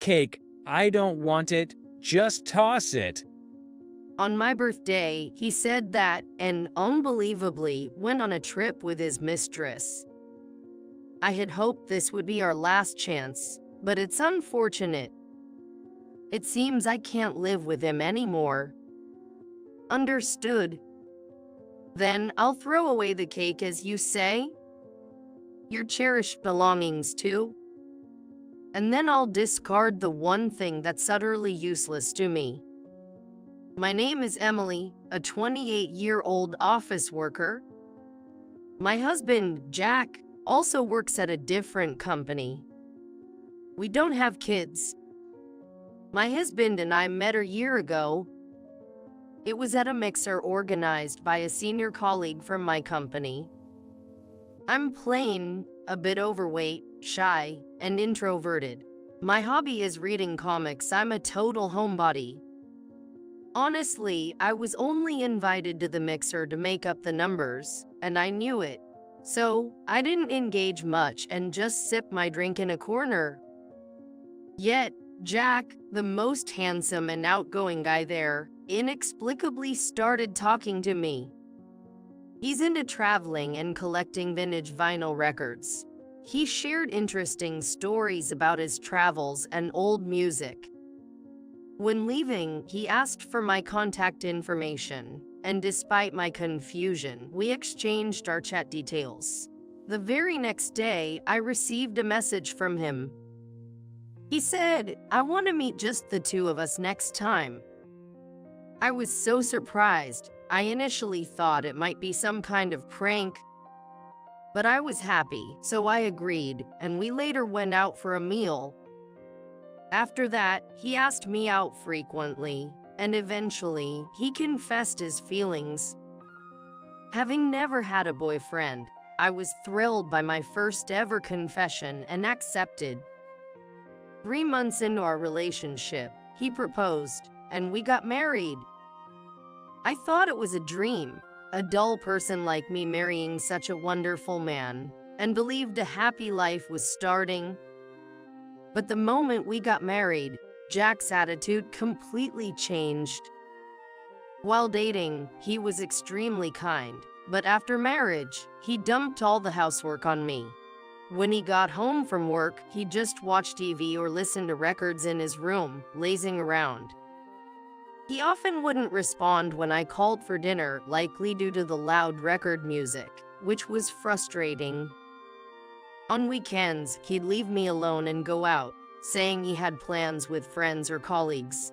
cake. I don't want it. Just toss it. On my birthday, he said that and, unbelievably, went on a trip with his mistress. I had hoped this would be our last chance, but it's unfortunate. It seems I can't live with him anymore. Understood. Then I'll throw away the cake, as you say. Your cherished belongings too. And then I'll discard the one thing that's utterly useless to me. My name is Emily, a 28-year-old office worker. My husband, Jack, also works at a different company. We don't have kids. My husband and I met a year ago. It was at a mixer organized by a senior colleague from my company. I'm plain, a bit overweight, shy, and introverted. My hobby is reading comics. I'm a total homebody. Honestly, I was only invited to the mixer to make up the numbers, and I knew it. So, I didn't engage much and just sipped my drink in a corner. Yet, Jack, the most handsome and outgoing guy there, inexplicably started talking to me. He's into traveling and collecting vintage vinyl records. He shared interesting stories about his travels and old music. When leaving, he asked for my contact information, and despite my confusion, we exchanged our chat details. The very next day, I received a message from him. He said, "I want to meet just the two of us next time." I was so surprised. I initially thought it might be some kind of prank, but I was happy, so I agreed, and we later went out for a meal. After that, he asked me out frequently, and eventually, he confessed his feelings. Having never had a boyfriend, I was thrilled by my first ever confession and accepted. 3 months into our relationship, he proposed, and we got married. I thought it was a dream, a dull person like me marrying such a wonderful man, and believed a happy life was starting. But the moment we got married, Jack's attitude completely changed. While dating, he was extremely kind, but after marriage, he dumped all the housework on me. When he got home from work, he just watched TV or listened to records in his room, lazing around. He often wouldn't respond when I called for dinner, likely due to the loud record music, which was frustrating. On weekends, he'd leave me alone and go out, saying he had plans with friends or colleagues.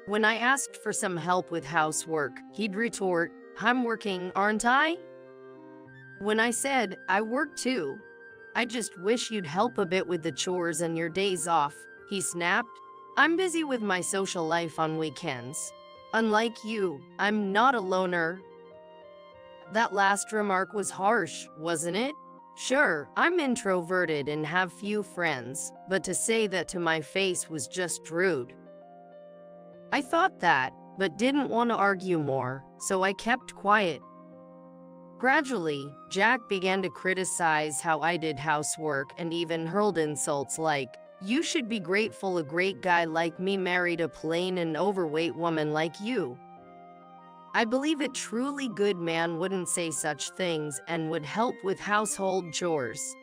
When I asked for some help with housework, he'd retort, "I'm working, aren't I?" When I said, "I work too. I just wish you'd help a bit with the chores and your days off," he snapped, "I'm busy with my social life on weekends. Unlike you, I'm not a loner." That last remark was harsh, wasn't it? Sure, I'm introverted and have few friends, but to say that to my face was just rude. I thought that, but didn't want to argue more, so I kept quiet. Gradually, Jack began to criticize how I did housework and even hurled insults like, "You should be grateful a great guy like me married a plain and overweight woman like you." I believe a truly good man wouldn't say such things and would help with household chores.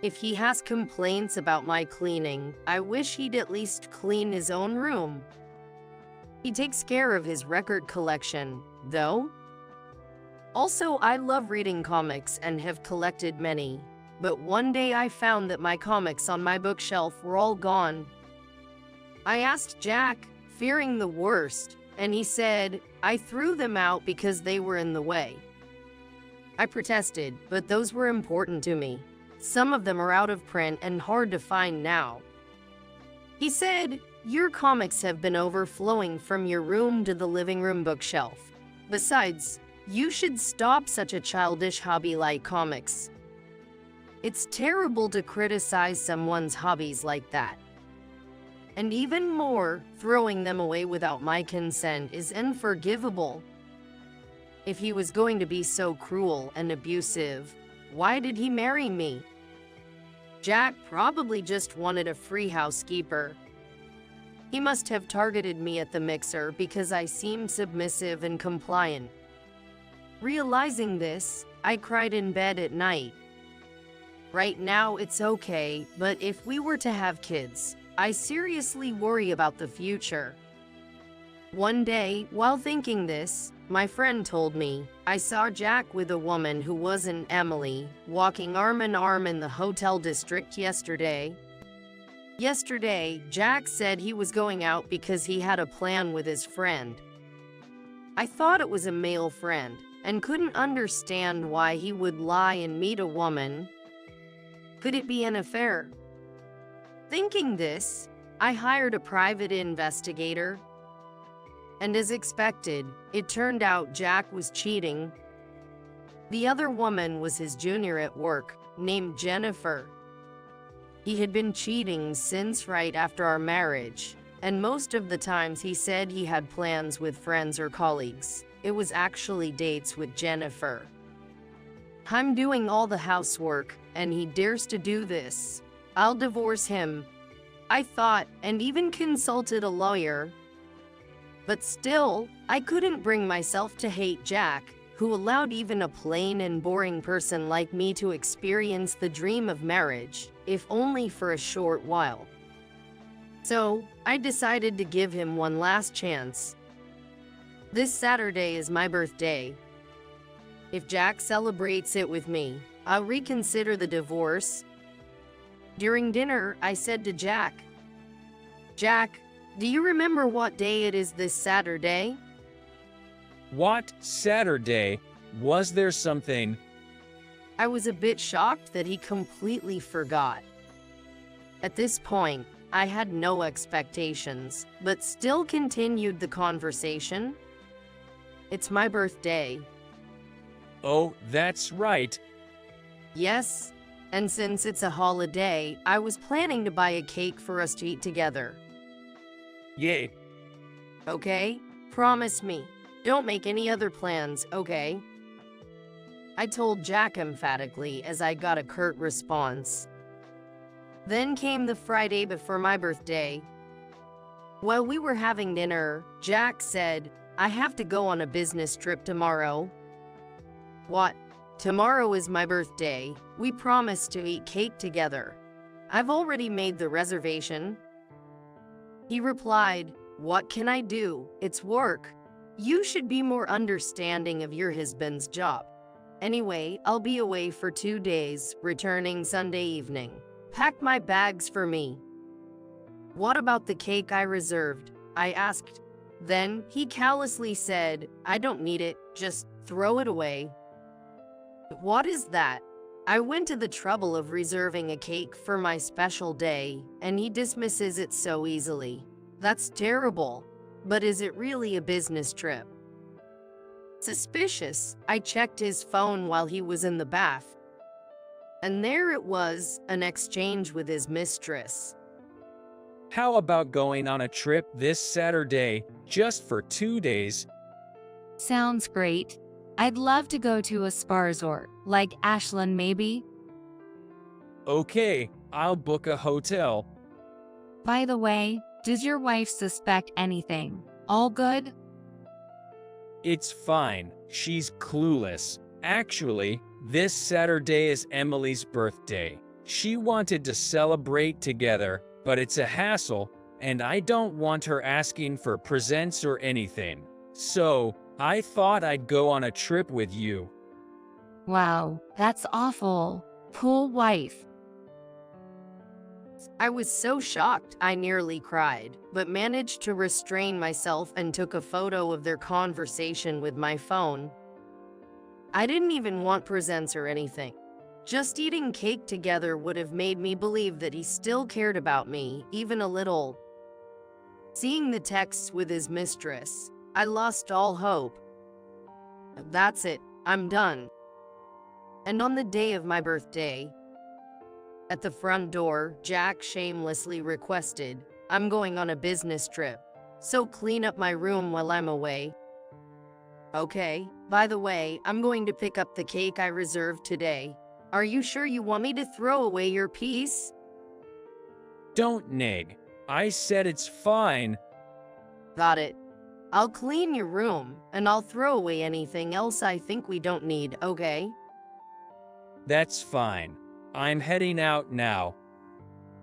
If he has complaints about my cleaning, I wish he'd at least clean his own room. He takes care of his record collection, though. Also, I love reading comics and have collected many, but one day I found that my comics on my bookshelf were all gone. I asked Jack, fearing the worst, and he said, "I threw them out because they were in the way." I protested, but those were important to me. Some of them are out of print and hard to find now. He said, "Your comics have been overflowing from your room to the living room bookshelf. Besides, you should stop such a childish hobby like comics. It's terrible to criticize someone's hobbies like that. And even more, throwing them away without my consent is unforgivable. If he was going to be so cruel and abusive, why did he marry me?" Jack probably just wanted a free housekeeper. He must have targeted me at the mixer because I seemed submissive and compliant. Realizing this, I cried in bed at night. Right now it's okay, but if we were to have kids, I seriously worry about the future. One day, while thinking this, my friend told me, I saw Jack with a woman who wasn't Emily, walking arm in arm in the hotel district yesterday. Yesterday, Jack said he was going out because he had a plan with his friend. I thought it was a male friend, and couldn't understand why he would lie and meet a woman. Could it be an affair? Thinking this, I hired a private investigator. And as expected, it turned out Jack was cheating. The other woman was his junior at work, named Jennifer. He had been cheating since right after our marriage, and most of the times he said he had plans with friends or colleagues. It was actually dates with Jennifer. I'm doing all the housework, and he dares to do this. I'll divorce him, I thought, and even consulted a lawyer. But still, I couldn't bring myself to hate Jack, who allowed even a plain and boring person like me to experience the dream of marriage, if only for a short while. So, I decided to give him one last chance. This Saturday is my birthday. If Jack celebrates it with me, I'll reconsider the divorce. During dinner, I said to Jack, "Jack, do you remember what day it is this Saturday?" What Saturday? Was there something? I was a bit shocked that he completely forgot. At this point, I had no expectations, but still continued the conversation. "It's my birthday." Oh, that's right. "Yes, and since it's a holiday, I was planning to buy a cake for us to eat together." Yay. "Okay? Promise me. Don't make any other plans, okay?" I told Jack emphatically as I got a curt response. Then came the Friday before my birthday. While we were having dinner, Jack said, "I have to go on a business trip tomorrow." "What? Tomorrow is my birthday. We promised to eat cake together. I've already made the reservation." He replied, "What can I do? It's work. You should be more understanding of your husband's job. Anyway, I'll be away for 2 days, returning Sunday evening. Pack my bags for me." "What about the cake I reserved?" I asked. Then he callously said, "I don't need it, just throw it away." What is that? I went to the trouble of reserving a cake for my special day, and he dismisses it so easily. That's terrible. But is it really a business trip? Suspicious, I checked his phone while he was in the bath. And there it was, an exchange with his mistress. How about going on a trip this Saturday, just for 2 days? Sounds great. I'd love to go to a spa resort, like Ashland maybe. Okay, I'll book a hotel. By the way, does your wife suspect anything? All good? It's fine, she's clueless. Actually, this Saturday is Emily's birthday. She wanted to celebrate together, but it's a hassle, and I don't want her asking for presents or anything. So, I thought I'd go on a trip with you. Wow, that's awful. Poor wife. I was so shocked I nearly cried, but managed to restrain myself and took a photo of their conversation with my phone. I didn't even want presents or anything. Just eating cake together would have made me believe that he still cared about me, even a little. Seeing the texts with his mistress, I lost all hope. That's it, I'm done. And on the day of my birthday, at the front door, Jack shamelessly requested, "I'm going on a business trip, so clean up my room while I'm away." Okay, by the way, I'm going to pick up the cake I reserved today. Are you sure you want me to throw away your piece? Don't nig. I said it's fine. Got it. I'll clean your room, and I'll throw away anything else I think we don't need, okay? That's fine. I'm heading out now.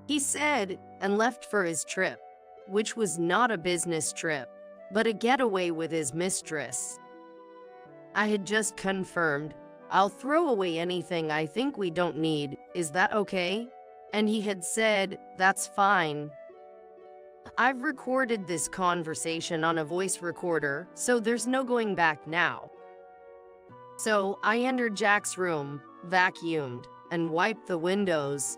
He said, and left for his trip, which was not a business trip, but a getaway with his mistress. I had just confirmed, I'll throw away anything I think we don't need, is that okay? And he had said, that's fine. I've recorded this conversation on a voice recorder, so there's no going back now. So I entered Jack's room, vacuumed, and wiped the windows.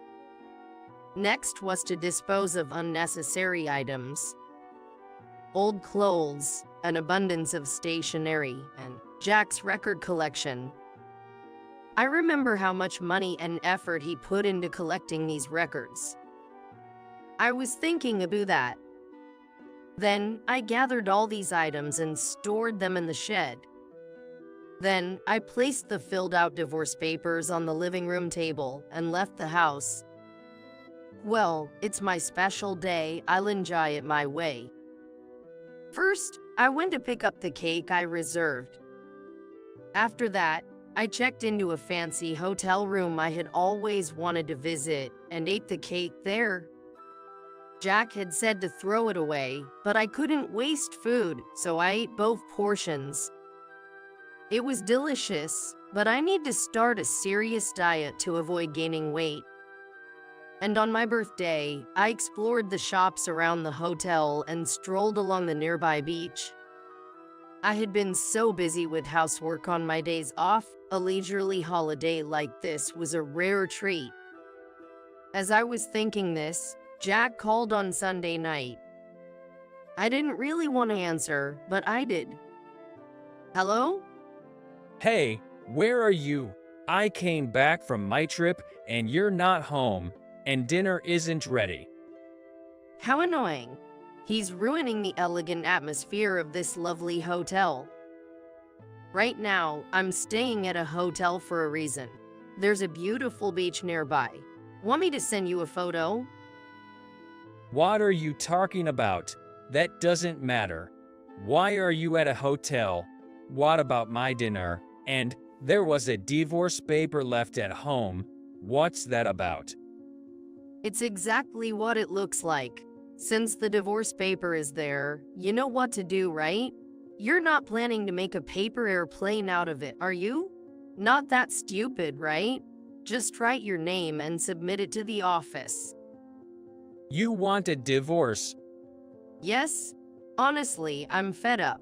Next was to dispose of unnecessary items. Old clothes, an abundance of stationery, and Jack's record collection. I remember how much money and effort he put into collecting these records. I was thinking about that. Then I gathered all these items and stored them in the shed. Then I placed the filled out divorce papers on the living room table and left the house. Well, it's my special day, I'll enjoy it my way. First, I went to pick up the cake I reserved. After that, I checked into a fancy hotel room I had always wanted to visit and ate the cake there. Jack had said to throw it away, but I couldn't waste food, so I ate both portions. It was delicious, but I need to start a serious diet to avoid gaining weight. And on my birthday, I explored the shops around the hotel and strolled along the nearby beach. I had been so busy with housework on my days off, a leisurely holiday like this was a rare treat. As I was thinking this, Jack called on Sunday night. I didn't really want to answer, but I did. Hello? Hey, where are you? I came back from my trip and you're not home, and dinner isn't ready. How annoying. He's ruining the elegant atmosphere of this lovely hotel. Right now, I'm staying at a hotel for a reason. There's a beautiful beach nearby. Want me to send you a photo? What are you talking about? That doesn't matter. Why are you at a hotel? What about my dinner? And there was a divorce paper left at home. What's that about? It's exactly what it looks like. Since the divorce paper is there, you know what to do, right? You're not planning to make a paper airplane out of it, are you? Not that stupid, right? Just write your name and submit it to the office. You want a divorce? Yes? Honestly, I'm fed up.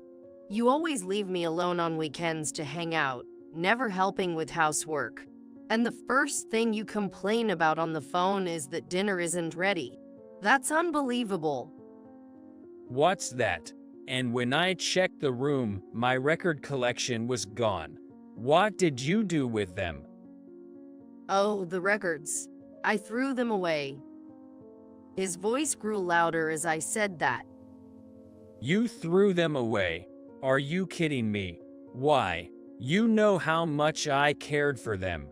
You always leave me alone on weekends to hang out, never helping with housework. And the first thing you complain about on the phone is that dinner isn't ready. That's unbelievable. What's that? And when I checked the room, my record collection was gone. What did you do with them? Oh, the records. I threw them away. His voice grew louder as I said that. You threw them away? Are you kidding me? Why? You know how much I cared for them.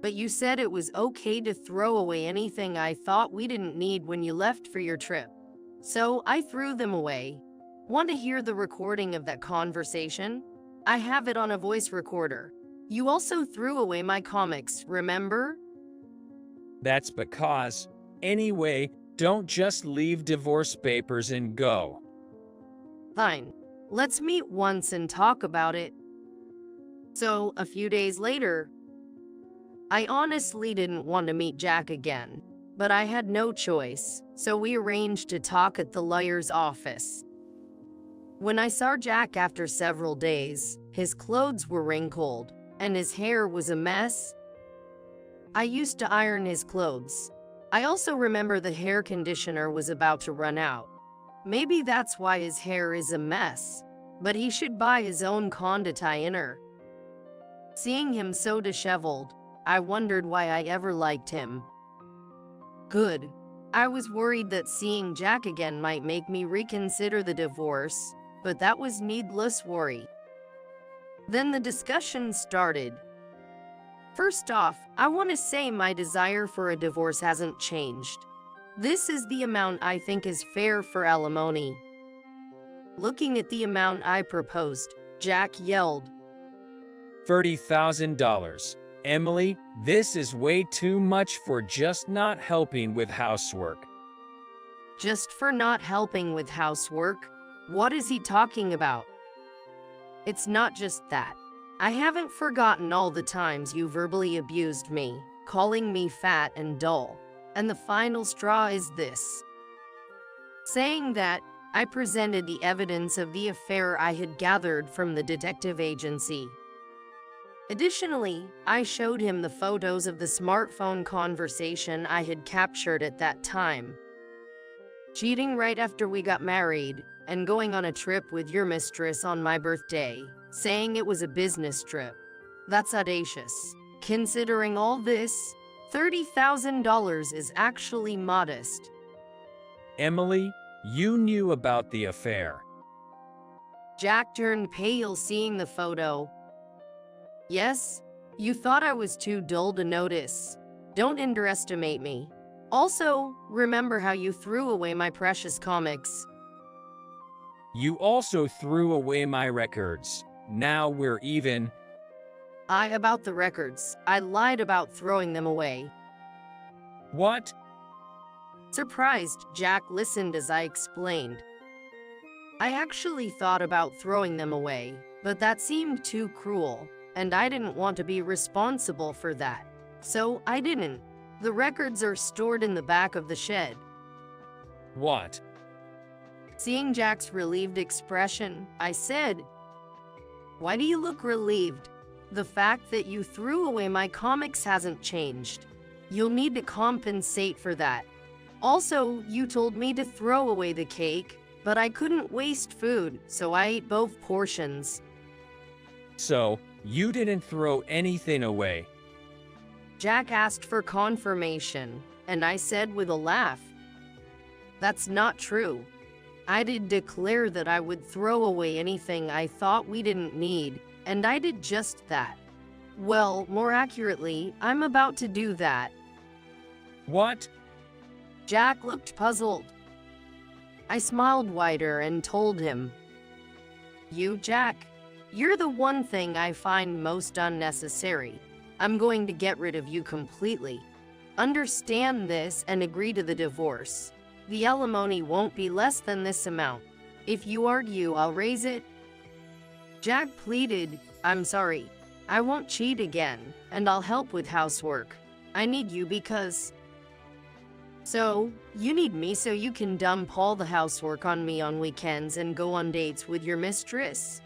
But you said it was okay to throw away anything I thought we didn't need when you left for your trip. So I threw them away. Want to hear the recording of that conversation? I have it on a voice recorder. You also threw away my comics, remember? That's because. Anyway, don't just leave divorce papers and go. Fine. Let's meet once and talk about it. So, a few days later, I honestly didn't want to meet Jack again, but I had no choice, so we arranged to talk at the lawyer's office. When I saw Jack after several days, his clothes were wrinkled, and his hair was a mess. I used to iron his clothes. I also remember the hair conditioner was about to run out. Maybe that's why his hair is a mess, but he should buy his own conditioner. Seeing him so disheveled, I wondered why I ever liked him. Good. I was worried that seeing Jack again might make me reconsider the divorce, but that was needless worry. Then the discussion started. First off, I want to say my desire for a divorce hasn't changed. This is the amount I think is fair for alimony. Looking at the amount I proposed, Jack yelled, $30,000. Emily, this is way too much for just not helping with housework. Just for not helping with housework? What is he talking about? It's not just that. I haven't forgotten all the times you verbally abused me, calling me fat and dull. And the final straw is this. Saying that, I presented the evidence of the affair I had gathered from the detective agency. Additionally, I showed him the photos of the smartphone conversation I had captured at that time. Cheating right after we got married, and going on a trip with your mistress on my birthday, saying it was a business trip. That's audacious. Considering all this, $30,000 is actually modest. Emily, you knew about the affair. Jack turned pale seeing the photo. Yes, you thought I was too dull to notice. Don't underestimate me. Also, remember how you threw away my precious comics. You also threw away my records. Now we're even. About the records. I lied about throwing them away. What? Surprised, Jack listened as I explained. I actually thought about throwing them away, but that seemed too cruel, and I didn't want to be responsible for that. So I didn't. The records are stored in the back of the shed. What? Seeing Jack's relieved expression, I said, "Why do you look relieved? The fact that you threw away my comics hasn't changed. You'll need to compensate for that. Also, you told me to throw away the cake, but I couldn't waste food, so I ate both portions." So, you didn't throw anything away? Jack asked for confirmation, and I said with a laugh, "That's not true. I did declare that I would throw away anything I thought we didn't need, and I did just that. Well, more accurately, I'm about to do that." What? Jack looked puzzled. I smiled wider and told him, "You, Jack, you're the one thing I find most unnecessary. I'm going to get rid of you completely. Understand this and agree to the divorce. The alimony won't be less than this amount. If you argue, I'll raise it." Jack pleaded, "I'm sorry. I won't cheat again, and I'll help with housework. I need you because..." "So, you need me so you can dump all the housework on me on weekends and go on dates with your mistress?"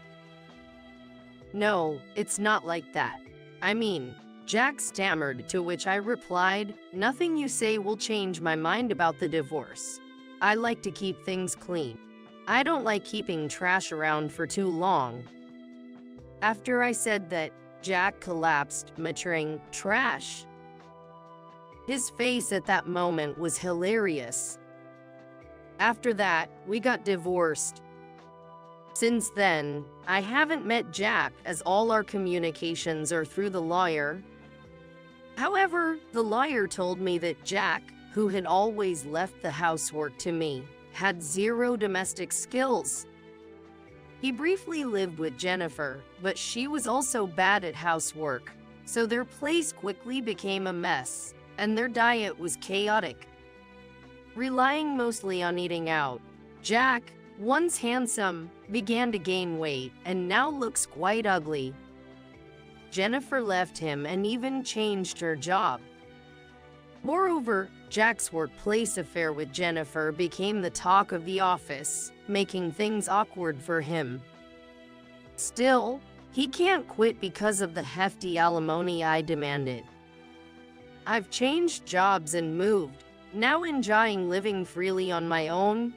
"No, it's not like that. I mean," Jack stammered, to which I replied, "Nothing you say will change my mind about the divorce. I like to keep things clean. I don't like keeping trash around for too long." After I said that, Jack collapsed, muttering, "Trash." His face at that moment was hilarious. After that, we got divorced. Since then, I haven't met Jack, as all our communications are through the lawyer. However, the lawyer told me that Jack, who had always left the housework to me, had zero domestic skills. He briefly lived with Jennifer, but she was also bad at housework, so their place quickly became a mess, and their diet was chaotic. Relying mostly on eating out, Jack, once handsome, began to gain weight and now looks quite ugly. Jennifer left him and even changed her job. Moreover, Jack's workplace affair with Jennifer became the talk of the office, making things awkward for him. Still, he can't quit because of the hefty alimony I demanded. I've changed jobs and moved, now enjoying living freely on my own.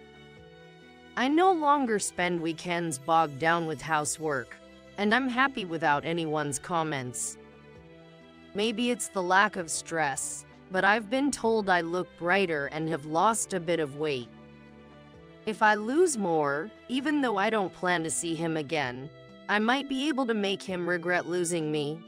I no longer spend weekends bogged down with housework, and I'm happy without anyone's comments. Maybe it's the lack of stress, but I've been told I look brighter and have lost a bit of weight. If I lose more, even though I don't plan to see him again, I might be able to make him regret losing me.